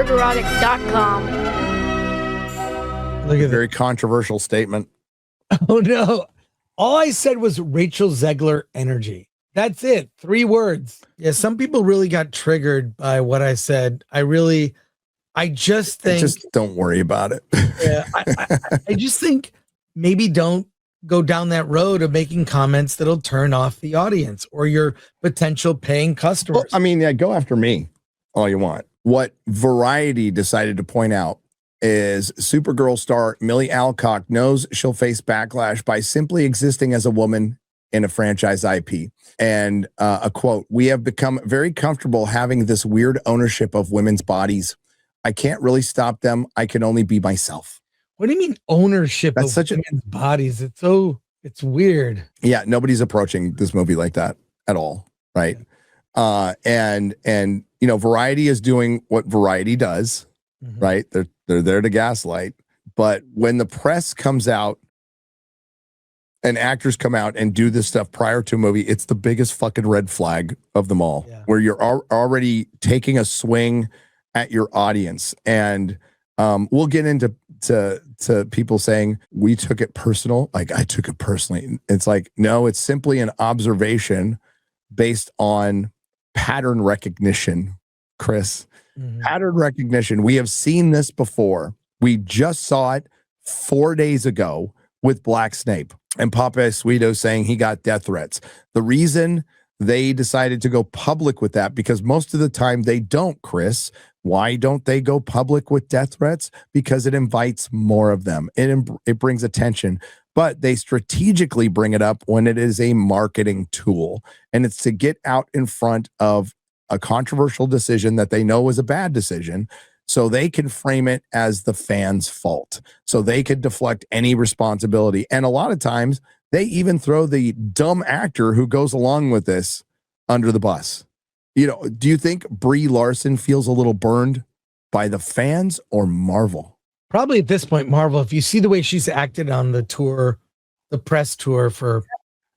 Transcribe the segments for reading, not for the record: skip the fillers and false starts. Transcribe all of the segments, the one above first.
Riverotic.com. Look at Very controversial statement. Oh no. All I said was Rachel Zegler energy. That's it. 3 words. Yeah, some people really got triggered by what I said. I just think Just don't worry about it. yeah, I just think maybe don't go down that road of making comments that'll turn off the audience or your potential paying customers. Well, I mean, yeah, go after me all you want. What Variety decided to point out is Supergirl star Millie Alcock knows she'll face backlash by simply existing as a woman in a franchise IP. And a quote, "We have become very comfortable having this weird ownership of women's bodies. I can't really stop them. I can only be myself." What do you mean ownership That's of such women's bodies? It's weird. Yeah, nobody's approaching this movie like that at all, right? Yeah. And you know, Variety is doing what Variety does, right? They're there to gaslight. But when the press comes out and actors come out and do this stuff prior to a movie, it's the biggest fucking red flag of them all, where you're already taking a swing at your audience. And we'll get into people saying we took it personal. Like, I took it personally. It's like, no, it's simply an observation based on pattern recognition, Chris. Pattern recognition. We have seen this before. We just saw it 4 days ago with Black Snape and Papa Escudo saying he got death threats. The reason they decided to go public with that, because most of the time they don't, Chris. Why don't they go public with death threats? Because it invites more of them. It brings attention. But they strategically bring it up when it is a marketing tool. And it's to get out in front of a controversial decision that they know is a bad decision, so they can frame it as the fans' fault. So they could deflect any responsibility. And a lot of times they even throw the dumb actor who goes along with this under the bus. You know, do you think Brie Larson feels a little burned by the fans or Marvel? Probably at this point, Marvel. If you see the way she's acted on the tour, the press tour for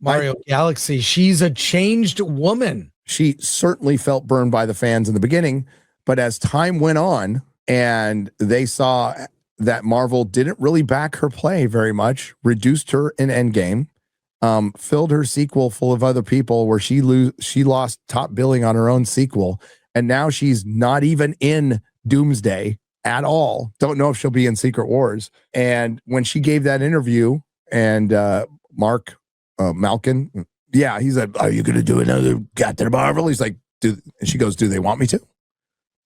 Mario Galaxy, she's a changed woman. She certainly felt burned by the fans in the beginning, but as time went on and they saw that Marvel didn't really back her play very much, reduced her in Endgame, filled her sequel full of other people where she lost top billing on her own sequel, and now she's not even in Doomsday at all. Don't know if she'll be in Secret Wars. And when she gave that interview, and Mark Malkin, yeah, he said, "Are you going to do another Captain Marvel?" He's like, and she goes, "Do they want me to?"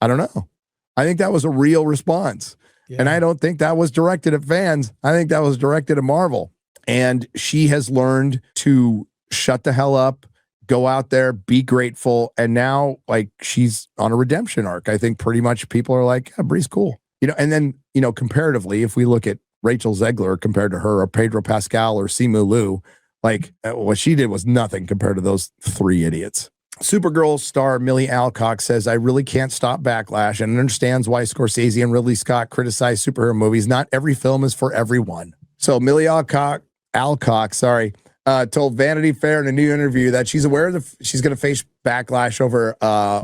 I don't know. I think that was a real response. Yeah. And I don't think that was directed at fans. I think that was directed at Marvel. And she has learned to shut the hell up, go out there, be grateful. And now, like, she's on a redemption arc. I think pretty much people are like, yeah, Brie's cool. You know, and then, you know, comparatively, if we look at Rachel Zegler compared to her, or Pedro Pascal or Simu Liu, like, what she did was nothing compared to those 3 idiots. Supergirl star Millie Alcock says, "I really can't stop backlash and understands why Scorsese and Ridley Scott criticize superhero movies. Not every film is for everyone." So Millie Alcock, told Vanity Fair in a new interview that she's aware that she's going to face backlash over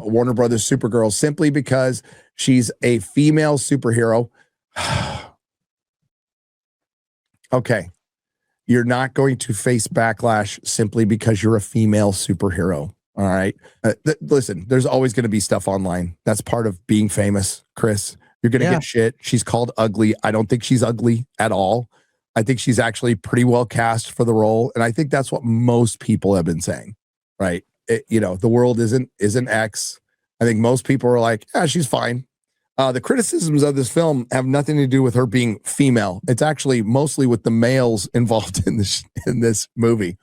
Warner Brothers Supergirl simply because she's a female superhero. Okay. You're not going to face backlash simply because you're a female superhero. All right. Listen, there's always going to be stuff online. That's part of being famous, Chris. You're going to get shit. She's called ugly. I don't think she's ugly at all. I think she's actually pretty well cast for the role. And I think that's what most people have been saying, right? You know, the world isn't X. I think most people are like, yeah, she's fine. The criticisms of this film have nothing to do with her being female. It's actually mostly with the males involved in this movie.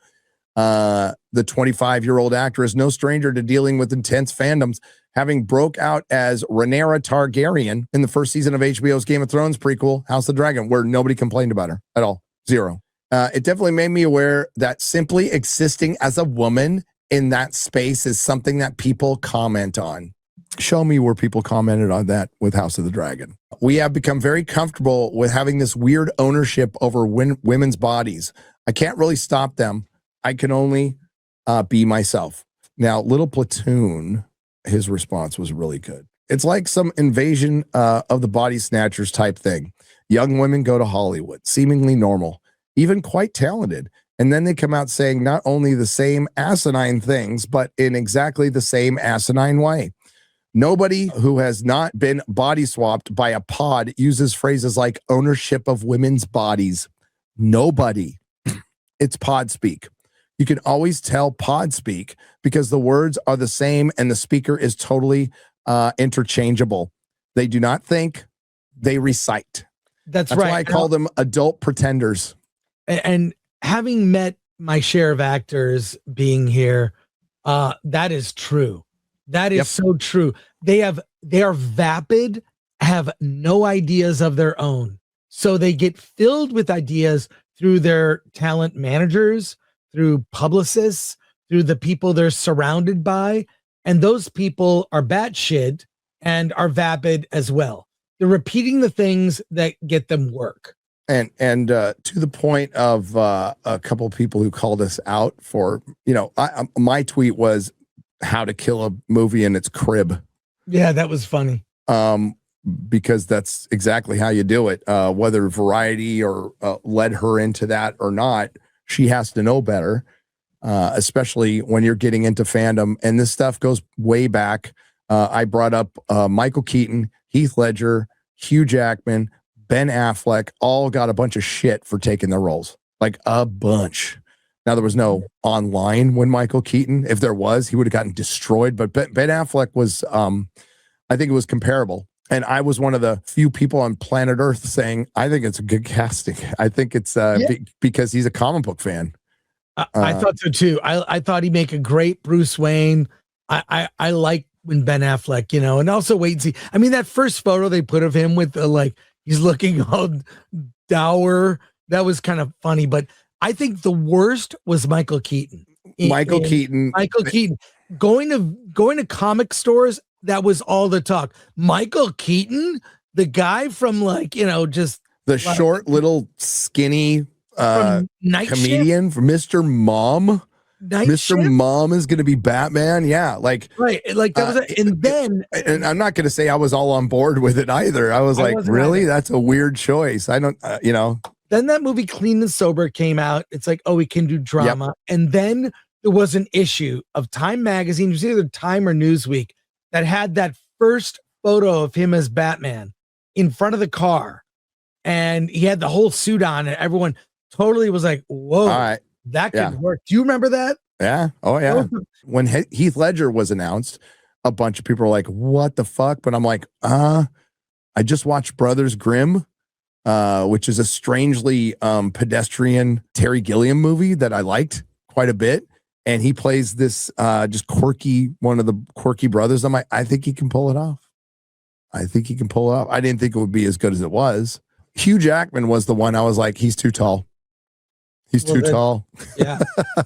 The 25-year-old actor is no stranger to dealing with intense fandoms, having broke out as Rhaenyra Targaryen in the first season of HBO's Game of Thrones prequel, House of the Dragon, where nobody complained about her at all. Zero. It definitely made me aware that simply existing as a woman in that space is something that people comment on. Show me where people commented on that with House of the Dragon. We have become very comfortable with having this weird ownership over women's bodies. I can't really stop them. I can only be myself. Now, Little Platoon, his response was really good. It's like some invasion of the body snatchers type thing. Young women go to Hollywood, seemingly normal, even quite talented. And then they come out saying not only the same asinine things, but in exactly the same asinine way. Nobody who has not been body swapped by a pod uses phrases like ownership of women's bodies. Nobody. It's pod speak. You can always tell pod speak because the words are the same and the speaker is totally interchangeable. They do not think, they recite. That's right. Why I call them adult pretenders. And having met my share of actors being here, that is true. That is so true. They are vapid, have no ideas of their own. So they get filled with ideas through their talent managers, through publicists, through the people they're surrounded by. And those people are batshit and are vapid as well. They're repeating the things that get them work. And to the point of a couple of people who called us out for, my tweet was how to kill a movie in its crib. Yeah, that was funny. Because that's exactly how you do it. Whether Variety or led her into that or not, she has to know better, especially when you're getting into fandom. And this stuff goes way back. I brought up Michael Keaton, Heath Ledger, Hugh Jackman, Ben Affleck, all got a bunch of shit for taking their roles, like a bunch. Now, there was no online when Michael Keaton, if there was, he would have gotten destroyed. But Ben Affleck was, I think it was comparable. And I was one of the few people on planet Earth saying, I think it's a good casting. I think it's because he's a comic book fan. I thought so too. I thought he'd make a great Bruce Wayne. I like when Ben Affleck, and also wait and see. I mean, that first photo they put of him with he's looking all dour. That was kind of funny, but I think the worst was Michael Keaton. Michael Keaton going to comic stores. That was all the talk. Michael Keaton, the guy from just the short little skinny comedian from Mr. Mom. Mr. Mom is going to be Batman. Yeah, right. Like that was, and I'm not going to say I was all on board with it either. I was like, really? Either. That's a weird choice. I don't, Then that movie Clean and Sober came out. It's like, oh, we can do drama. And then there was an issue of Time Magazine. It was either Time or Newsweek that had that first photo of him as Batman in front of the car. And he had the whole suit on and everyone totally was like, whoa, that could work. Do you remember that? Yeah. Oh, yeah. When Heath Ledger was announced, a bunch of people were like, what the fuck? But I'm like, I just watched Brothers Grimm, which is a strangely pedestrian Terry Gilliam movie that I liked quite a bit. And he plays this just one of the quirky brothers. I'm like, I think he can pull it off. I didn't think it would be as good as it was. Hugh Jackman was the one I was like, he's too tall. He's too tall. Yeah.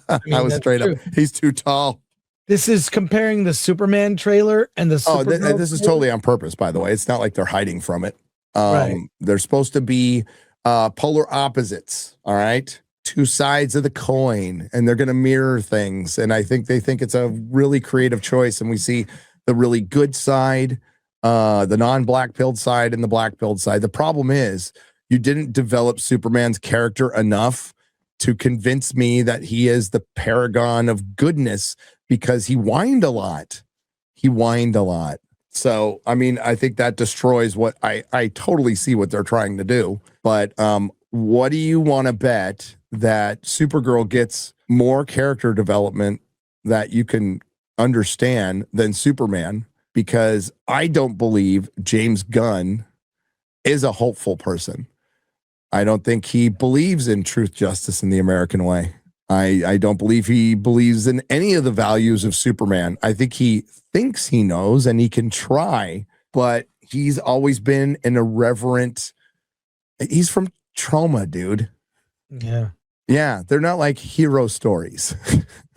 I was straight up. He's too tall. This is comparing the Superman trailer and the Supergirl this is totally on purpose, by the way. It's not like they're hiding from it. They're supposed to be polar opposites. All right. Two sides of the coin, and they're going to mirror things. And I think they think it's a really creative choice. And we see the really good side, the non-black pilled side, and the black pilled side. The problem is you didn't develop Superman's character enough to convince me that he is the paragon of goodness because he whined a lot. So, I mean, I think that destroys what I totally see what they're trying to do. But what do you want to bet that Supergirl gets more character development that you can understand than Superman? Because I don't believe James Gunn is a hopeful person. I don't think he believes in truth, justice, and the American way. I don't believe he believes in any of the values of Superman. I think he thinks he knows and he can try, but he's always been an irreverent. He's from trauma, dude. Yeah. Yeah, they're not like hero stories.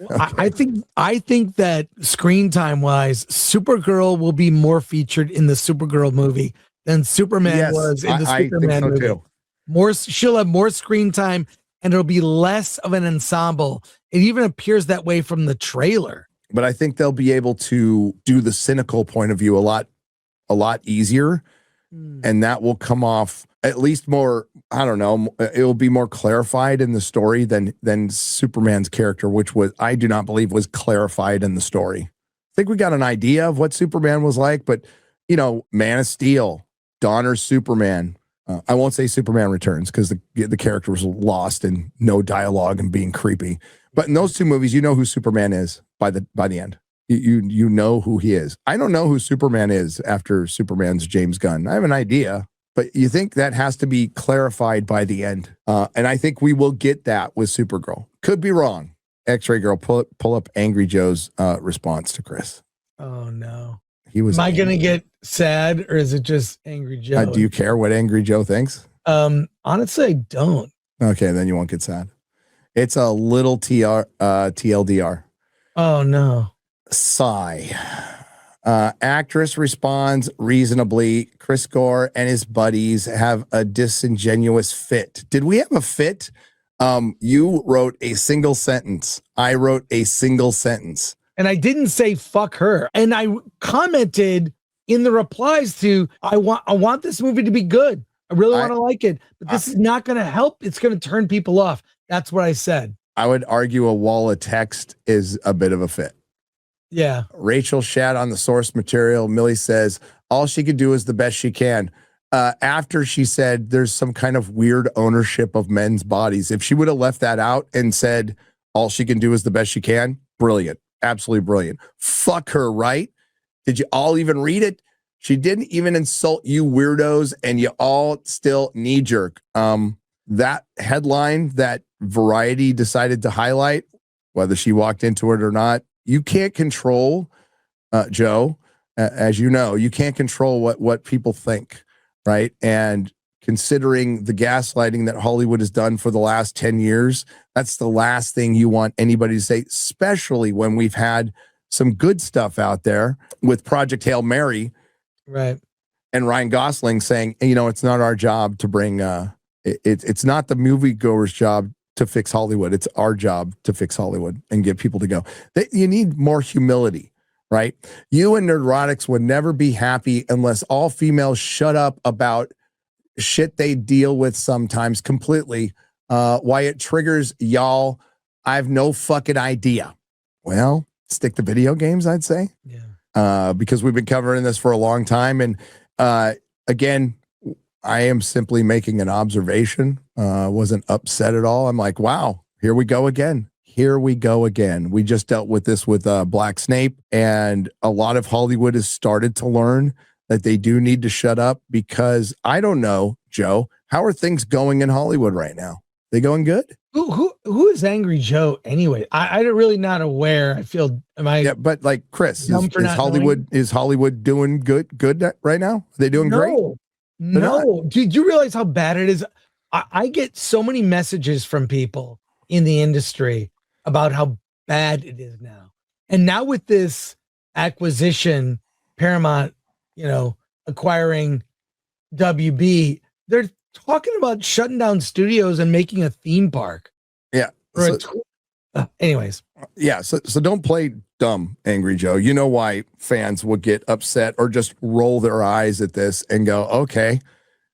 Okay. I think that screen time wise, Supergirl will be more featured in the Supergirl movie than Superman was in the Superman movie. Too. She'll have more screen time, and it'll be less of an ensemble. It even appears that way from the trailer. But I think they'll be able to do the cynical point of view a lot a lot easier, Hmm. and that will come off at least more, I don't know, it will be more clarified in the story than Superman's character, which was, I do not believe was clarified in the story. I think we got an idea of what Superman was like, but you know, Man of Steel, Donner's Superman. I won't say Superman Returns because the character was lost and no dialogue and being creepy. But in those two movies, you know who Superman is by the end. You know who he is. I don't know who Superman is after Superman's James Gunn. I have an idea, but you think that has to be clarified by the end. And I think we will get that with Supergirl. Could be wrong. X-Ray Girl, pull up Angry Joe's response to Chris. Oh no. He was. Am I gonna get sad or is it just Angry Joe? Do you care what Angry Joe thinks? Honestly, I don't. Okay, then you won't get sad. It's a little TLDR. Oh no. Sigh. Actress responds reasonably. Chris Gore and his buddies have a disingenuous fit. Did we have a fit? You wrote a single sentence. I wrote a single sentence. And I didn't say fuck her. And I commented in the replies to, I want this movie to be good. I really want to like it, but this is not going to help. It's going to turn people off. That's what I said. I would argue a wall of text is a bit of a fit. Yeah. Rachel shat on the source material. Millie says all she could do is the best she can. After she said there's some kind of weird ownership of men's bodies. If she would have left that out and said all she can do is the best she can, brilliant. Absolutely brilliant. Fuck her, right? Did you all even read it? She didn't even insult you weirdos, and you all still knee jerk. That headline that Variety decided to highlight, whether she walked into it or not, you can't control, Joe, as you know, you can't control what people think, right? And considering the gaslighting that Hollywood has done for the last 10 years, that's the last thing you want anybody to say, especially when we've had some good stuff out there with Project Hail Mary. Right. And Ryan Gosling saying, you know, it's not our job to bring, it's not the moviegoer's job to fix Hollywood. It's our job to fix Hollywood and get people to go. You need more humility, right? You and Nerdrotics would never be happy unless all females shut up about shit they deal with sometimes completely. Why it triggers y'all, I have no fucking idea. Well, stick to video games, I'd say. Yeah. Because we've been covering this for a long time. And again, I am simply making an observation. Wasn't upset at all. I'm like, wow, here we go again. Here we go again. We just dealt with this with Black Snape, and a lot of Hollywood has started to learn that they do need to shut up because I don't know, Joe, how are things going in Hollywood right now? They going good? Who is Angry Joe anyway? I'm really not aware. I feel Yeah, but like Chris, is Hollywood doing good right now? Are they doing great? No. Did you realize how bad it is? I get so many messages from people in the industry about how bad it is now. And now with this acquisition, Paramount, acquiring WB, they're talking about shutting down studios and making a theme park. Yeah. Anyways. Yeah. So don't play dumb, Angry Joe. You know why fans will get upset or just roll their eyes at this and go, okay,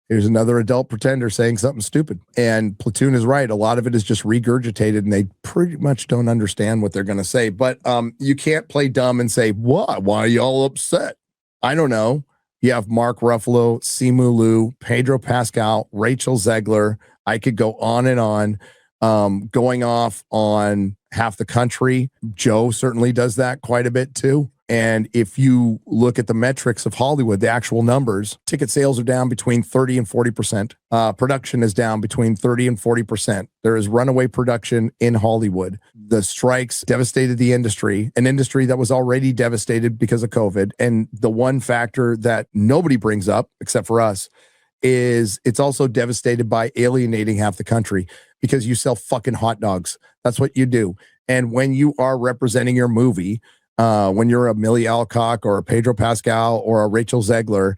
here's another adult pretender saying something stupid. And Platoon is right. A lot of it is just regurgitated and they pretty much don't understand what they're going to say. But you can't play dumb and say, why are y'all upset? I don't know. You have Mark Ruffalo, Simu Liu, Pedro Pascal, Rachel Zegler. I could go on and on, going off on half the country. Joe certainly does that quite a bit too. And if you look at the metrics of Hollywood, the actual numbers, ticket sales are down between 30 and 40%. Production is down between 30 and 40%. There is runaway production in Hollywood. The strikes devastated the industry, an industry that was already devastated because of COVID. And the one factor that nobody brings up, except for us, is it's also devastated by alienating half the country because you sell fucking hot dogs. That's what you do. And when you are representing your movie, when you're a Millie Alcock or a Pedro Pascal or a Rachel Zegler,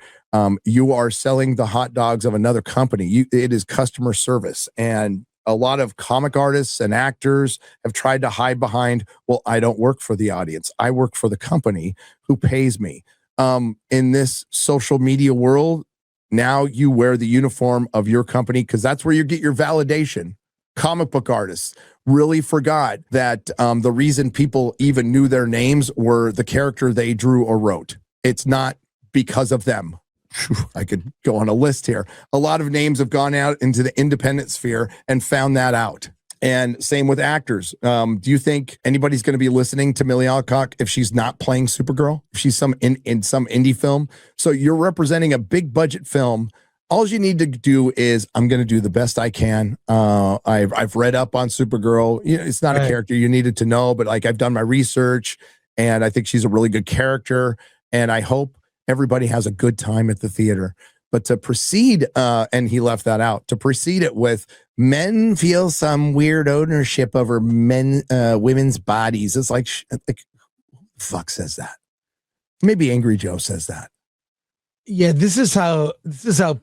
you are selling the hot dogs of another company. It is customer service. And a lot of comic artists and actors have tried to hide behind, well, I don't work for the audience. I work for the company who pays me. in this social media world, now you wear the uniform of your company because that's where you get your validation. Comic book artists really forgot that the reason people even knew their names were the character they drew or wrote. It's not because of them. I could go on a list here. A lot of names have gone out into the independent sphere and found that out. And same with actors. Do you think anybody's going to be listening to Millie Alcock if she's not playing Supergirl? If she's in some indie film? So you're representing a big budget film. All you need to do is, I'm going to do the best I can. I've read up on Supergirl. You know, it's not a character you needed to know, but like I've done my research, and I think she's a really good character. And I hope everybody has a good time at the theater. But to proceed, and he left that out, to precede it with men feel some weird ownership over women's bodies. It's like who the fuck says that? Maybe Angry Joe says that. Yeah, this is how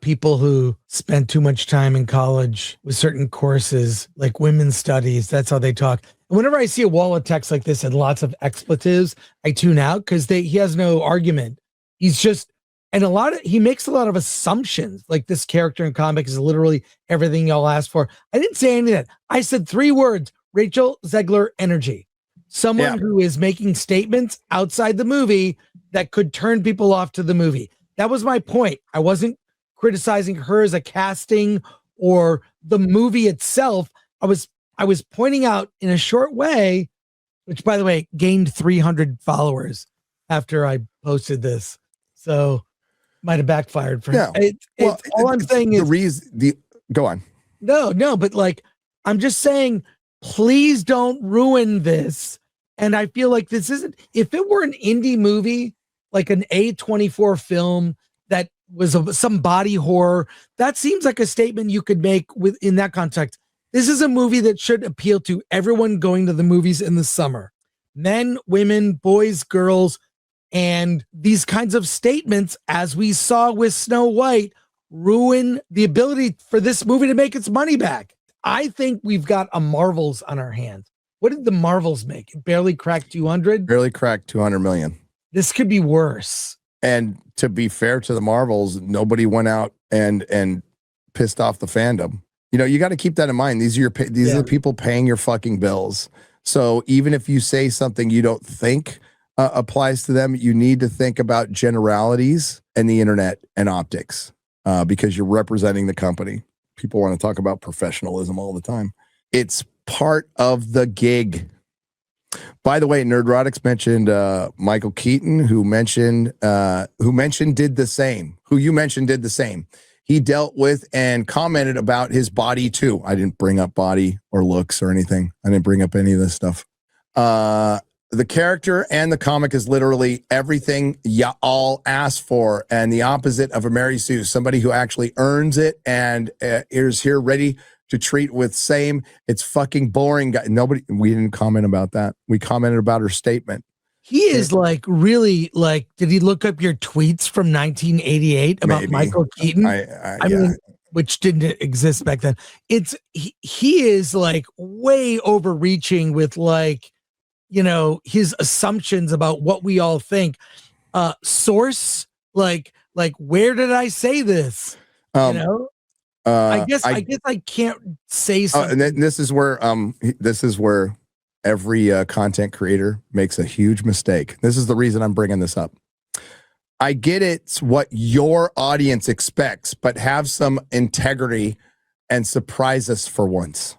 people who spend too much time in college with certain courses, like women's studies, that's how they talk. And whenever I see a wall of text like this and lots of expletives, I tune out because he has no argument. He's just, and he makes a lot of assumptions. Like this character in comic is literally everything y'all asked for. I didn't say any of that. I said 3 words: Rachel Zegler energy. Someone who is making statements outside the movie that could turn people off to the movie. That was my point. I wasn't criticizing her as a casting or the movie itself. I was pointing out in a short way, which by the way, gained 300 followers after I posted this. So might have backfired for him. All I'm saying is go on. No, but like, I'm just saying, please don't ruin this. And I feel like this isn't, if it were an indie movie, like an A24 film that was some body horror, that seems like a statement you could make in that context. This is a movie that should appeal to everyone going to the movies in the summer. Men, women, boys, girls, and these kinds of statements, as we saw with Snow White, ruin the ability for this movie to make its money back. I think we've got a Marvels on our hands. What did the Marvels make? It barely cracked 200? Barely cracked 200 million. This could be worse. And to be fair to the Marvels, nobody went out and pissed off the fandom. You know, you got to keep that in mind. These are the people paying your fucking bills. So even if you say something you don't think applies to them, you need to think about generalities and the internet and optics, because you're representing the company. People want to talk about professionalism all the time. It's part of the gig. By the way, Nerdrotics mentioned Michael Keaton, who you mentioned did the same. He dealt with and commented about his body too. I didn't bring up body or looks or anything. I didn't bring up any of this stuff. The character and the comic is literally everything you all asked for, and the opposite of a Mary Sue, somebody who actually earns it and is here ready to treat with same. It's fucking boring. We didn't comment about that. We commented about her statement. He is like really like, did he look up your tweets from 1988 about maybe. Michael Keaton? I mean, which didn't exist back then. He is like way overreaching with like, you know, his assumptions about what we all think. Source, like where did I say this? You know? I guess I can't say something. And this is where every content creator makes a huge mistake. This is the reason I'm bringing this up. I get it's what your audience expects, but have some integrity and surprise us for once.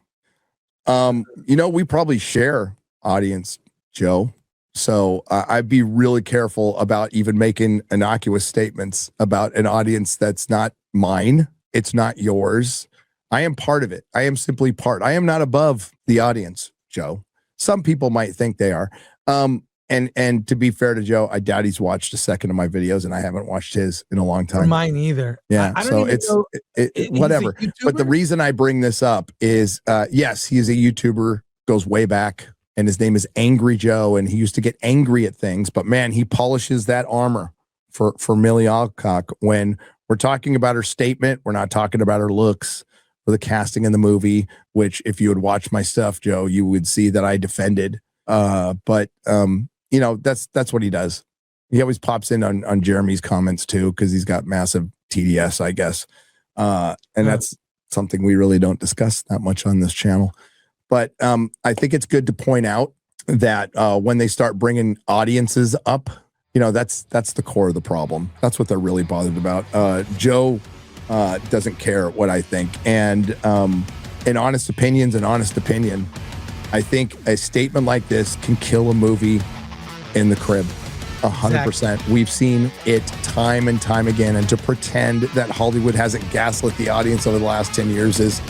You know, we probably share audience, Joe. So I'd be really careful about even making innocuous statements about an audience that's not mine. It's not yours. I am part of it. I am simply part. I am not above the audience, Joe. Some people might think they are. And to be fair to Joe, I doubt he's watched a second of my videos, and I haven't watched his in a long time. Or mine either. Yeah. So it's whatever. But the reason I bring this up is, yes, he's a YouTuber, goes way back, and his name is Angry Joe, and he used to get angry at things. But man, he polishes that armor for Millie Alcock. When we're talking about her statement, we're not talking about her looks or the casting in the movie, which if you would watch my stuff, Joe, you would see that I defended. But you know, that's what he does. He always pops in on Jeremy's comments too, because he's got massive TDS, I guess. And that's something we really don't discuss that much on this channel. But I think it's good to point out that when they start bringing audiences up, that's the core of the problem. That's what they're really bothered about. Joe doesn't care what I think. And in honest opinion, I think a statement like this can kill a movie in the crib. 100%. Exactly. We've seen it time and time again. And to pretend that Hollywood hasn't gaslit the audience over the last 10 years is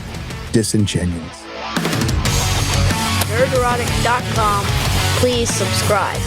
disingenuous. Nerderotic.com. Please subscribe.